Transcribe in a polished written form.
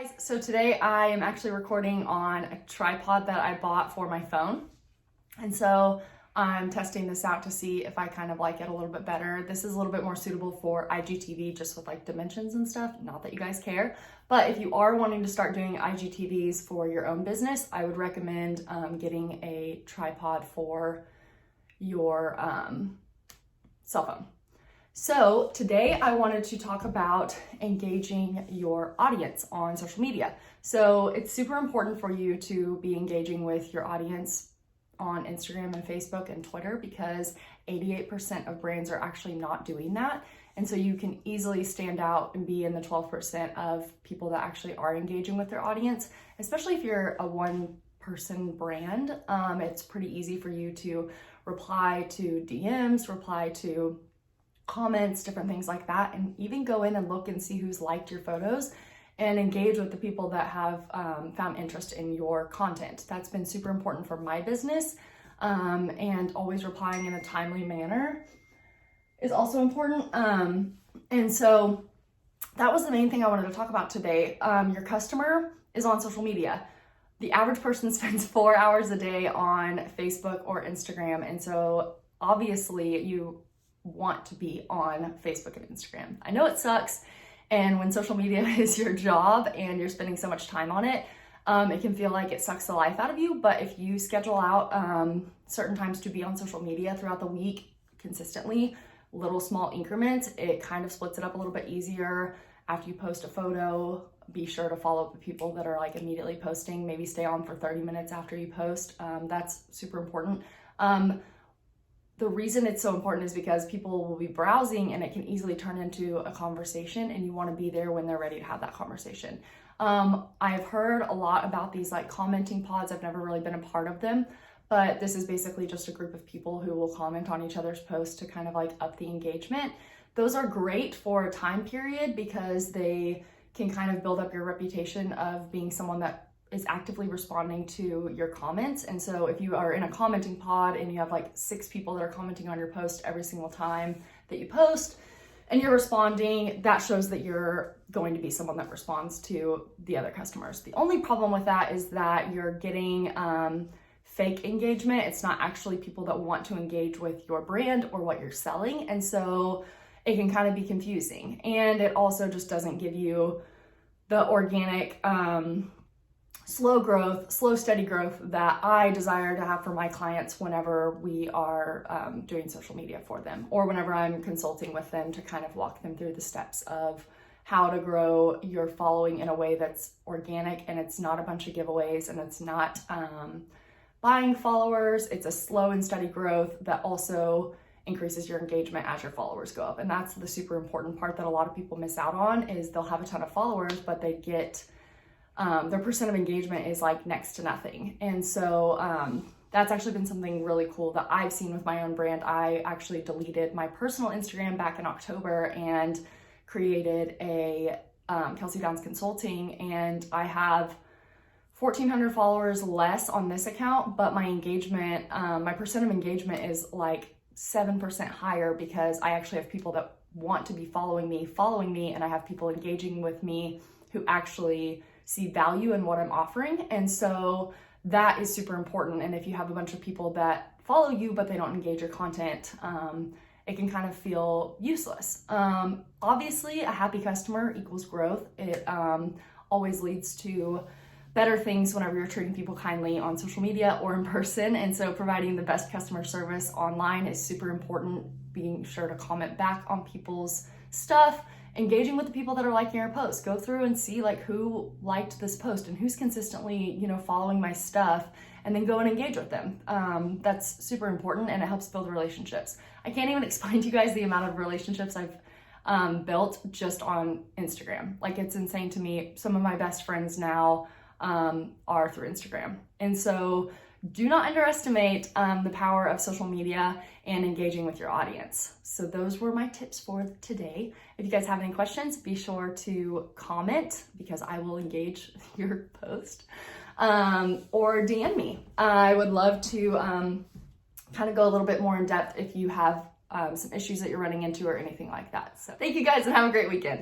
Guys, so today I am actually recording on a tripod that I bought for my phone. And so I'm testing this out to see if I kind of like it a little bit better. This is a little bit more suitable for IGTV, just with like dimensions and stuff. Not that you guys care, but if you are wanting to start doing IGTVs for your own business, I would recommend getting a tripod for your cell phone. So today I wanted to talk about engaging your audience on social media. So it's super important for you to be engaging with your audience on Instagram and Facebook and Twitter, because 88% of brands are actually not doing that. And so you can easily stand out and be in the 12% of people that actually are engaging with their audience, especially if you're a one-person brand. It's pretty easy for you to reply to DMs, reply to comments, different things like that, and even go in and look and see who's liked your photos and engage with the people that have found interest in your content. That's been super important for my business, and always replying in a timely manner is also important. And so that was the main thing I wanted to talk about today. Your customer is on social media. The average person spends 4 hours a day on Facebook or Instagram, and so obviously you want to be on Facebook and Instagram. I know it sucks, and when social media is your job and you're spending so much time on it, it can feel like it sucks the life out of you. But if you schedule out certain times to be on social media throughout the week consistently, little small increments, it kind of splits it up a little bit easier. After you post a photo, be sure to follow up with people that are like immediately posting. Maybe stay on for 30 minutes after you post. That's super important. The reason it's so important is because people will be browsing and it can easily turn into a conversation, and you want to be there when they're ready to have that conversation. I've heard a lot about these like commenting pods. I've never really been a part of them, but this is basically just a group of people who will comment on each other's posts to kind of like up the engagement. Those are great for a time period because they can kind of build up your reputation of being someone that is actively responding to your comments. And so if you are in a commenting pod and you have like 6 people that are commenting on your post every single time that you post and you're responding, that shows that you're going to be someone that responds to the other customers. The only problem with that is that you're getting fake engagement. It's not actually people that want to engage with your brand or what you're selling. And so it can kind of be confusing. And it also just doesn't give you the organic, slow, steady growth that I desire to have for my clients whenever we are doing social media for them, or whenever I'm consulting with them to kind of walk them through the steps of how to grow your following in a way that's organic, and it's not a bunch of giveaways, and it's not buying followers. It's a slow and steady growth that also increases your engagement as your followers go up. And that's the super important part that a lot of people miss out on, is they'll have a ton of followers, but they get their percent of engagement is like next to nothing. And so that's actually been something really cool that I've seen with my own brand. I actually deleted my personal Instagram back in October and created a Kelsey Downs Consulting, and I have 1,400 followers less on this account, but my engagement, my percent of engagement is like 7% higher, because I actually have people that want to be following me, and I have people engaging with me who actually see value in what I'm offering. And so that is super important. And if you have a bunch of people that follow you but they don't engage your content, it can kind of feel useless. Obviously, a happy customer equals growth. It always leads to better things whenever you're treating people kindly on social media or in person. And so providing the best customer service online is super important. Being sure to comment back on people's stuff, engaging with the people that are liking your posts. Go through and see like who liked this post and who's consistently, following my stuff, and then go and engage with them. That's super important, and it helps build relationships. I can't even explain to you guys the amount of relationships I've built just on Instagram. Like, it's insane to me. Some of my best friends now are through Instagram. And so do not underestimate the power of social media and engaging with your audience. So those were my tips for today. If you guys have any questions, be sure to comment, because I will engage your post, or DM me. I would love to kind of go a little bit more in depth if you have some issues that you're running into or anything like that. So thank you guys, and have a great weekend.